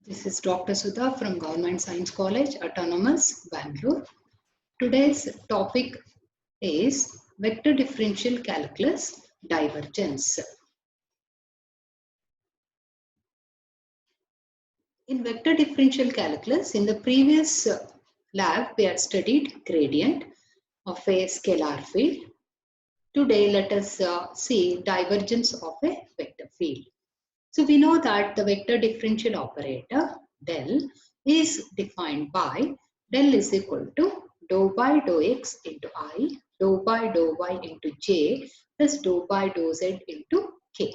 This is Dr. Sudha from Government Science College, Autonomous, Bangalore. Today's topic is Vector Differential Calculus, Divergence. In Vector Differential Calculus, in the previous lab, we had studied gradient of a scalar field. Today, let us see divergence of a vector field. So we know that the vector differential operator del is defined by del is equal to dou by dou x into I, dou by dou y into j plus dou by dou z into k.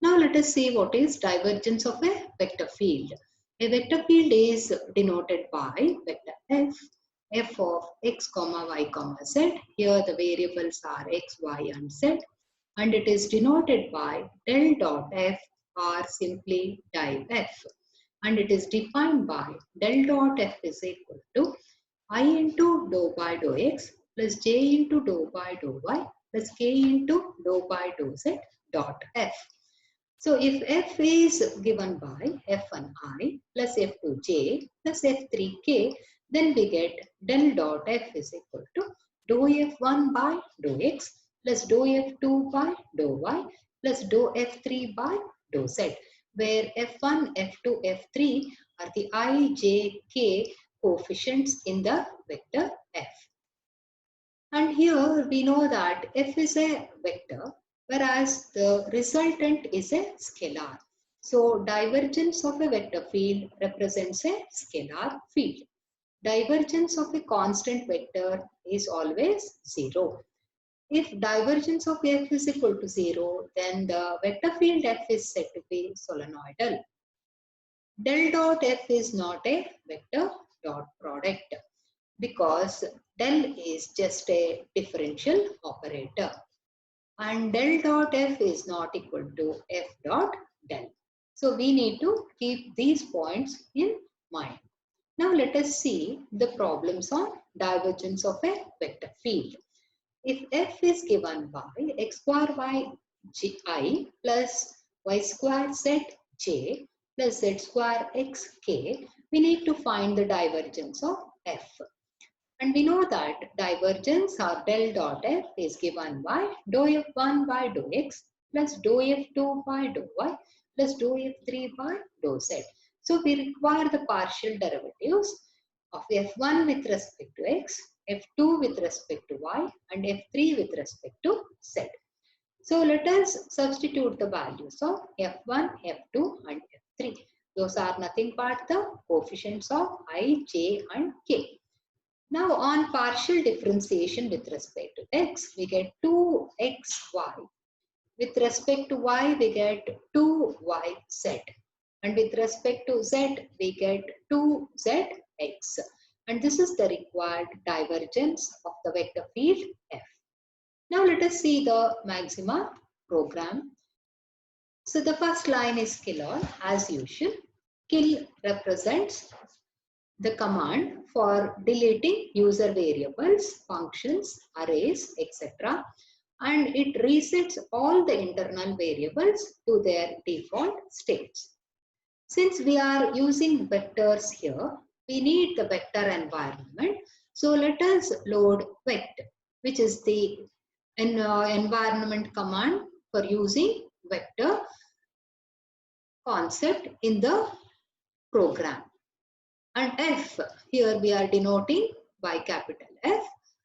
Now let us see what is divergence of a vector field. A vector field is denoted by vector f of x comma y comma z. Here the variables are x, y and z, and it is denoted by del dot f or simply div f, and it is defined by del dot f is equal to I into dou by dou x plus j into dou by dou y plus k into dou by dou z dot f. So if f is given by f1i plus f2j plus f3k, then we get del dot f is equal to dou f1 by dou x plus dou f2 by dou y plus dou f3 by dou z, where f1, f2, f3 are the I, j, k coefficients in the vector f. And here we know that f is a vector, whereas the resultant is a scalar. So divergence of a vector field represents a scalar field. Divergence of a constant vector is always 0. If divergence of f is equal to 0, then the vector field f is said to be solenoidal. Del dot f is not a vector dot product because del is just a differential operator and del dot f is not equal to f dot del. So we need to keep these points in mind. Now let us see the problems on divergence of a vector field. If f is given by x square y I plus y square z j plus z square x k, we need to find the divergence of f. And we know that divergence or del dot f is given by dou f1 by dou x plus dou f2 by dou y plus dou f3 by dou z. So we require the partial derivatives of f1 with respect to x, f2 with respect to y and f3 with respect to z. So let us substitute the values of f1, f2 and f3. Those are nothing but the coefficients of I, j and k. Now on partial differentiation with respect to x, we get 2xy. With respect to y, we get 2yz. And with respect to z, we get 2zx. And this is the required divergence of the vector field f. Now let us see the Maxima program. So the first line is kill as usual. Kill represents the command for deleting user variables, functions, arrays, etc. And it resets all the internal variables to their default states. Since we are using vectors here, we need the vector environment. So let us load vect, which is the environment command for using vector concept in the program. And f, here we are denoting by capital F.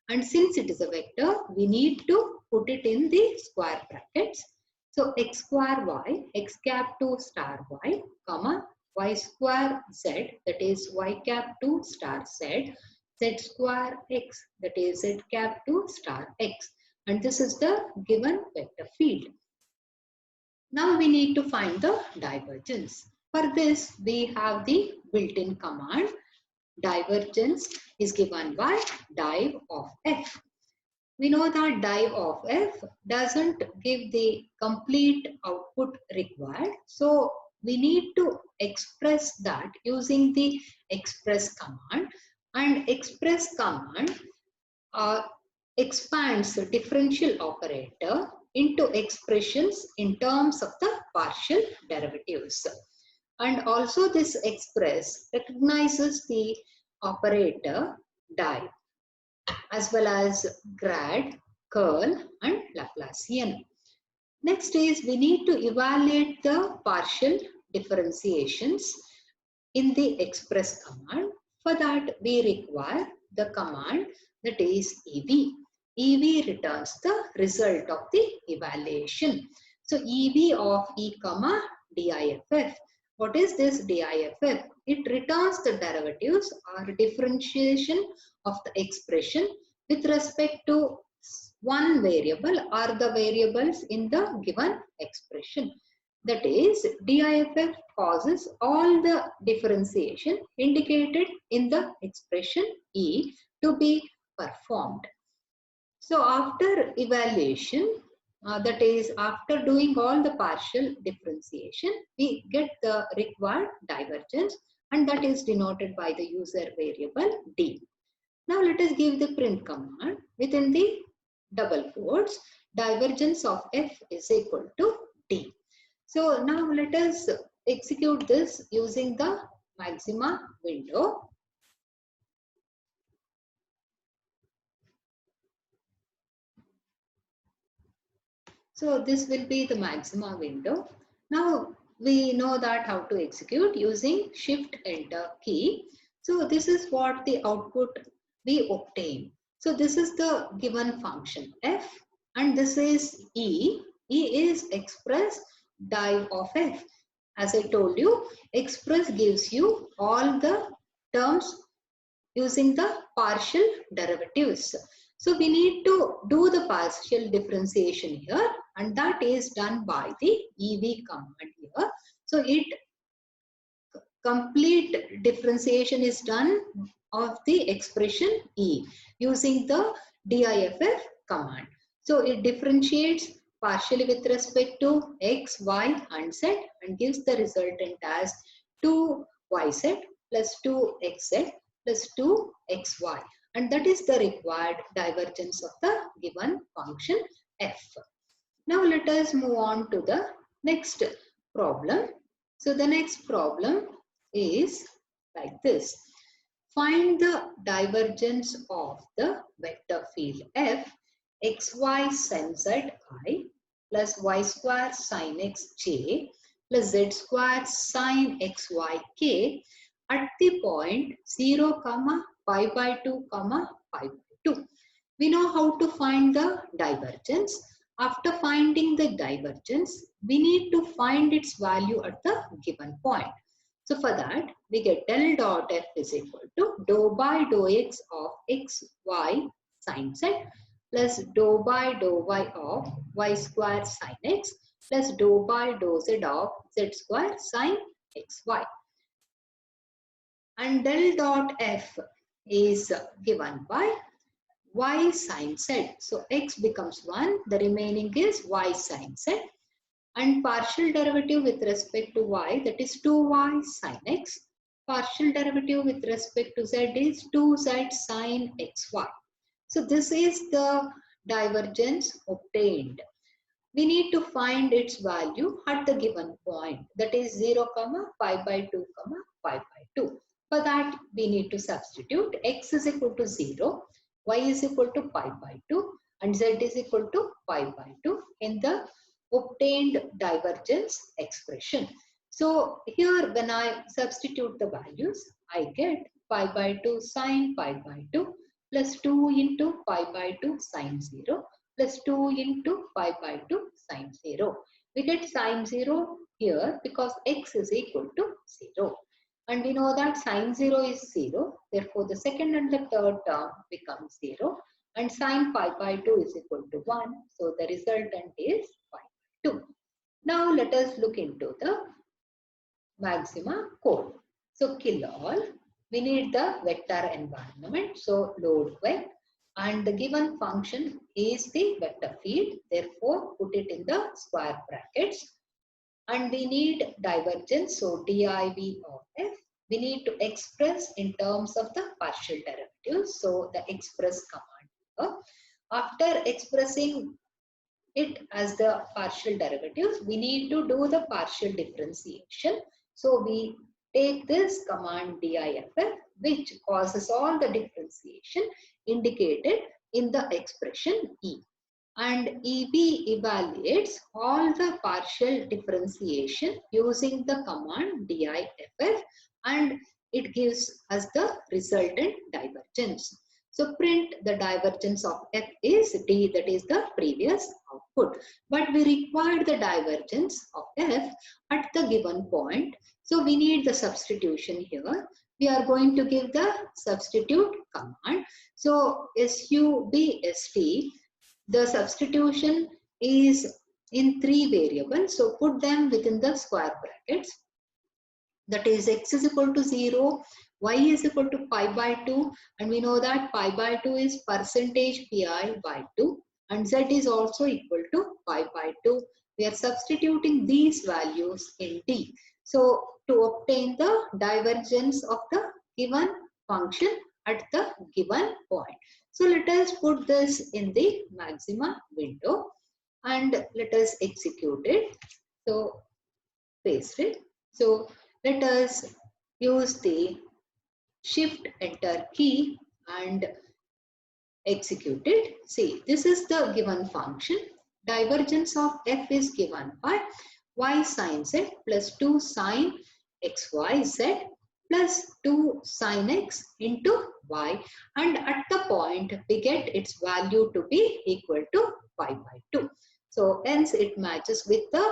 And since it is a vector, we need to put it in the square brackets. So x square y, x cap 2 star y, comma, y square z, that is y cap 2 star z, z square x, that is z cap 2 star x. And this is the given vector field. Now we need to find the divergence. For this, we have the built-in command. Divergence is given by div of f. We know that div of f doesn't give the complete output required. So we need to express that using the express command. And express command expands the differential operator into expressions in terms of the partial derivatives. And also this express recognizes the operator div as well as grad, curl and Laplacian. Next is we need to evaluate the partial differentiations in the express command. For that we require the command that is EV. EV returns the result of the evaluation. So EV of E comma DIFF. What is this DIFF? It returns the derivatives or differentiation of the expression with respect to one variable or the variables in the given expression. That is, DIFF causes all the differentiation indicated in the expression E to be performed. So after evaluation, that is after doing all the partial differentiation, we get the required divergence, and that is denoted by the user variable D. Now let us give the print command within the double quotes, divergence of F is equal to D. So now let us execute this using the Maxima window. So this will be the Maxima window. Now we know that how to execute using Shift Enter key. So this is what the output we obtain. So this is the given function F and this is E. E is express div of F. As I told you, express gives you all the terms using the partial derivatives. So we need to do the partial differentiation here, and that is done by the EV command here. So it complete differentiation is done of the expression E using the DIFF command. So it differentiates partially with respect to X, Y and Z and gives the resultant as 2YZ plus 2XZ plus 2XY, and that is the required divergence of the given function F. Now let us move on to the next problem. So the next problem is like this. Find the divergence of the vector field F xy sin z I plus y square sin x j plus z square sin xy k at the point 0, pi by 2, pi by 2. We know how to find the divergence. After finding the divergence, we need to find its value at the given point. So for that, we get del dot f is equal to dou by dou x of x, y sin z plus dou by dou y of y square sin x plus dou by dou z of z square sin xy. And del dot f is given by y sin z. So x becomes 1, the remaining is y sin z. And partial derivative with respect to y, that is 2y sin x. Partial derivative with respect to z is 2z sin xy. So this is the divergence obtained. We need to find its value at the given point, that is 0, pi by 2, pi by 2. For that, we need to substitute x is equal to 0, y is equal to pi by 2 and z is equal to pi by 2 in the obtained divergence expression. So here when I substitute the values, I get pi by 2 sine pi by 2 plus 2 into pi by 2 sine 0 plus 2 into pi by 2 sine 0. We get sine 0 here because x is equal to 0. And we know that sine 0 is 0. Therefore, the second and the third term becomes 0. And sine pi by 2 is equal to 1. So, the resultant is pi by 2. Now, let us look into the Maxima code. So, kill all. We need the vector environment. So, load vec. And the given function is the vector field. Therefore, put it in the square brackets. And we need divergence, so div of f. We need to express in terms of the partial derivatives, so the express command here. After expressing it as the partial derivatives, we need to do the partial differentiation. So we take this command diff, which causes all the differentiation indicated in the expression E. And EB evaluates all the partial differentiation using the command diff, and it gives us the resultant divergence. So print the divergence of F is D, that is the previous output. But we require the divergence of F at the given point. So we need the substitution here. We are going to give the substitute command. So SUBST, the substitution is in 3 variables. So put them within the square brackets. That is x is equal to 0, y is equal to pi by 2, and we know that pi by 2 is percentage pi by 2, and z is also equal to pi by 2. We are substituting these values in D. So to obtain the divergence of the given function at the given point. So let us put this in the Maxima window and let us execute it. So paste it. So let us use the Shift Enter key and execute it. See, this is the given function. Divergence of f is given by y sine z plus 2 sine xyz plus 2 sine x into y, and at the point we get its value to be equal to pi by 2. So hence it matches with the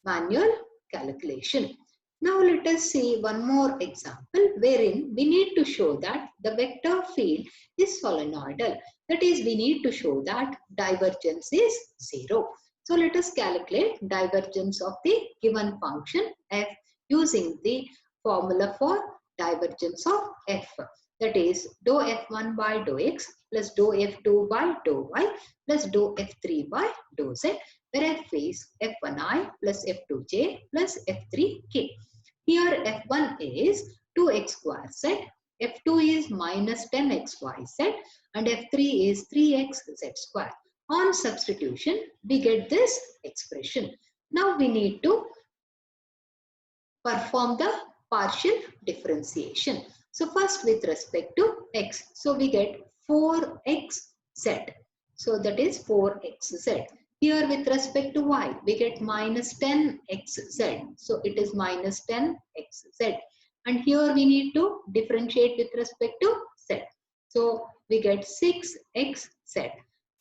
manual calculation. Now let us see one more example wherein we need to show that the vector field is solenoidal. That is, we need to show that divergence is 0. So let us calculate divergence of the given function f using the formula for divergence of f. That is dou f1 by dou x plus dou f2 by dou y plus dou f3 by dou z, where f is f1i plus f2j plus f3k. Here f1 is 2x square z, f2 is minus 10xyz, and f3 is 3xz square. On substitution, we get this expression. Now we need to perform the partial differentiation. So first with respect to x, so we get 4xz. So that is 4xz. Here with respect to y, we get minus 10xz. So it is minus 10xz. And here we need to differentiate with respect to z. So we get 6xz.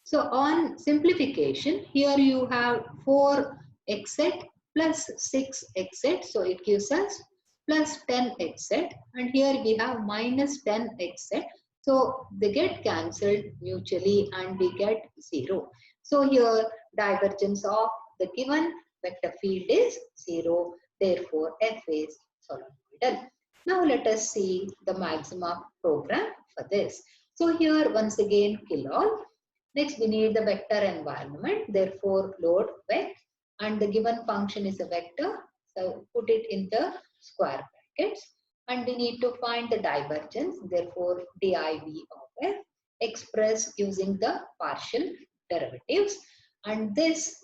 So on simplification, here you have 4xz plus 6xz. So it gives us plus 10xz. And here we have minus 10xz. So they get cancelled mutually and we get 0. So here divergence of the given vector field is 0. Therefore, f is solenoidal. Now let us see the Maxima program for this. So here once again kill all. Next we need the vector environment. Therefore load vec, and the given function is a vector. So put it in the square brackets. And we need to find the divergence. Therefore div of f expressed using the partial derivatives, and this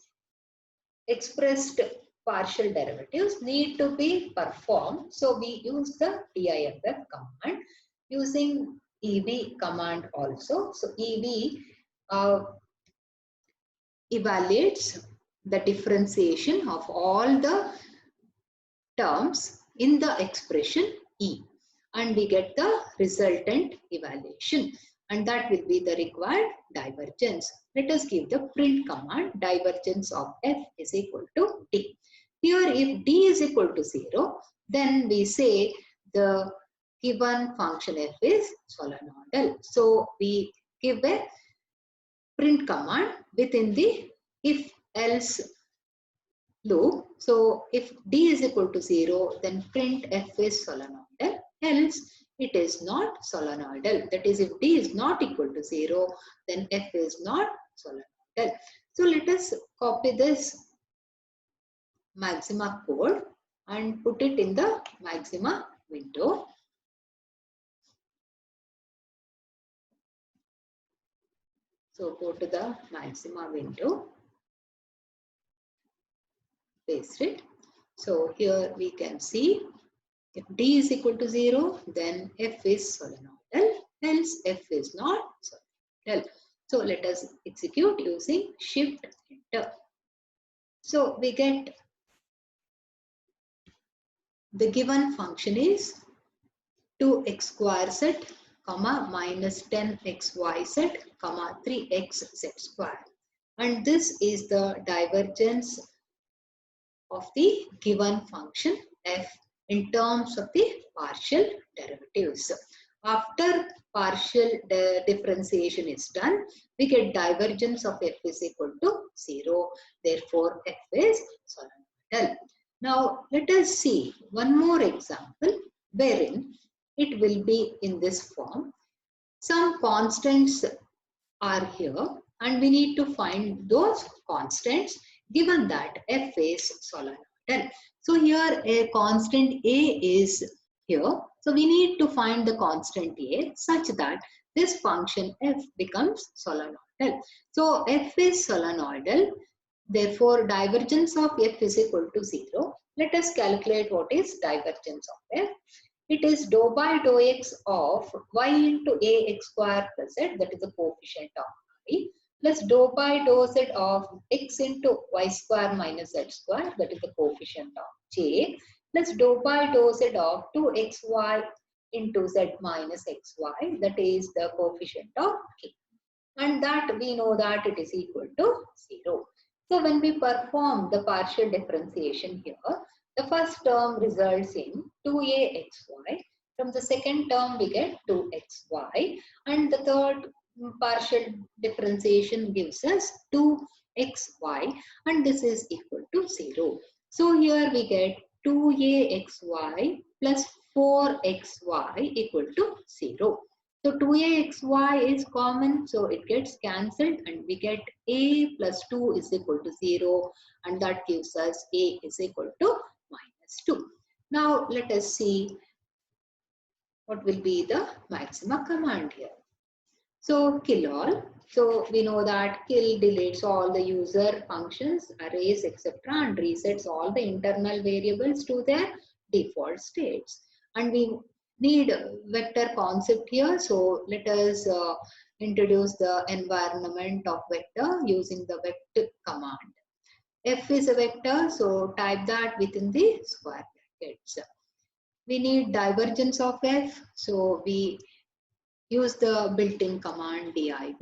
expressed partial derivatives need to be performed. So we use the diff command using EB command also. So EB evaluates the differentiation of all the terms in the expression E, and we get the resultant evaluation, and that will be the required divergence. Let us give the print command divergence of f is equal to d. Here if d is equal to 0, then we say the given function f is solenoidal. So we give a print command within the if else loop. So if d is equal to 0, then print f is solenoidal, else it is not solenoidal. That is, if d is not equal to 0, then f is not solenoidal. So let us copy this Maxima code and put it in the Maxima window. So go to the Maxima window, paste it. So here we can see if D is equal to 0, then F is solenoidal, else F is not solenoidal. So let us execute using shift enter. So we get the given function is 2x square z, comma minus 10xyz, comma 3xz square. And this is the divergence of the given function f in terms of the partial derivatives. After partial differentiation is done, we get divergence of f is equal to 0. Therefore, f is solenoidal. Now, let us see one more example wherein it will be in this form. Some constants are here and we need to find those constants given that f is solenoidal. So here a constant a is here. So we need to find the constant a such that this function f becomes solenoidal. So f is solenoidal. Therefore, divergence of f is equal to 0. Let us calculate what is divergence of f. It is dou by dou x of y into ax square plus z, that is the coefficient of y, plus dou by dou z of x into y square minus z square, that is the coefficient of j, plus dou by dou z of 2xy into z minus xy, that is the coefficient of k. And that we know that it is equal to 0. So when we perform the partial differentiation here, the first term results in 2axy. From the second term we get 2xy, and the third partial differentiation gives us 2xy, and this is equal to 0. So here we get 2axy plus 4xy equal to 0. So 2axy is common, so it gets cancelled and we get a plus 2 is equal to 0, and that gives us a is equal to minus 2. Now let us see what will be the Maxima command here. So kill all. So we know that kill deletes all the user functions, arrays, etc. and resets all the internal variables to their default states. And we need vector concept here. So let us introduce the environment of vector using the vector command. F is a vector, so type that within the square brackets. We need divergence of f, so we use the built-in command div.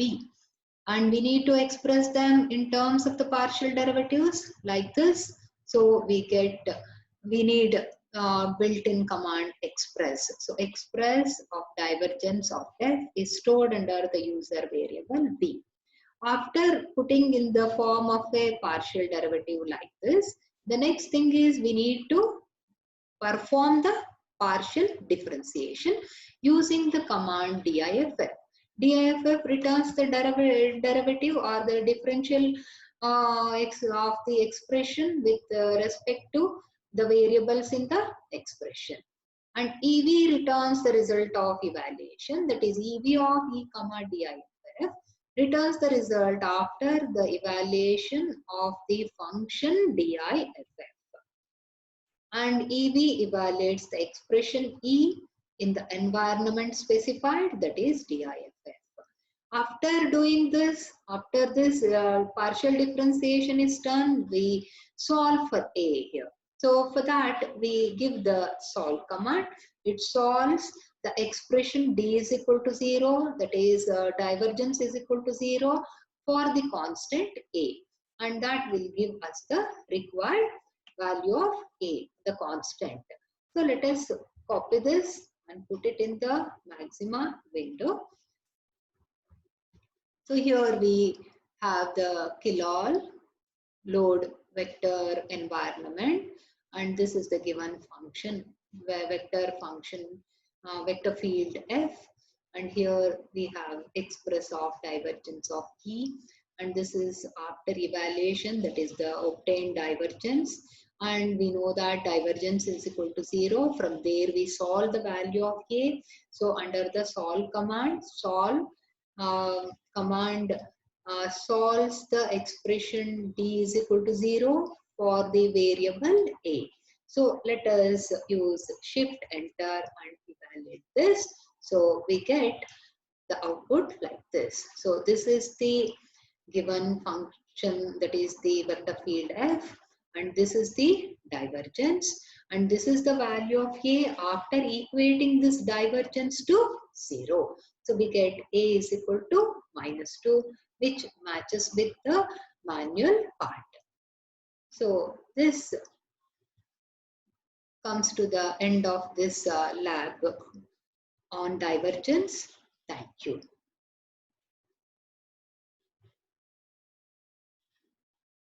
And we need to express them in terms of the partial derivatives like this. So we need built-in command express. So express of divergence of f is stored under the user variable b. After putting in the form of a partial derivative like this, the next thing is we need to perform the partial differentiation using the command diff. Diff returns the derivative or the differential of the expression with respect to the variables in the expression. And EV returns the result of evaluation, that is EV of E comma diff returns the result after the evaluation of the function diff. And EV evaluates the expression E in the environment specified, that is diff. After doing this, after this partial differentiation is done, we solve for A here. So for that, we give the solve command. It solves the expression D is equal to 0, that is divergence is equal to 0 for the constant A. And that will give us the required value of A, the constant. So let us copy this and put it in the Maxima window. So here we have the kill all load vector environment, and this is the given function, where vector function, vector field f, and here we have express of divergence of E, and this is after evaluation, that is the obtained divergence, and we know that divergence is equal to 0. From there we solve the value of A. So under the solve command, solve command solves the expression D is equal to 0 for the variable A. So let us use shift enter and evaluate this. So we get the output like this. So this is the given function, that is the vector field f, and this is the divergence, and this is the value of a after equating this divergence to 0. So we get a is equal to -2, which matches with the manual part. So this comes to the end of this lab on divergence. Thank you.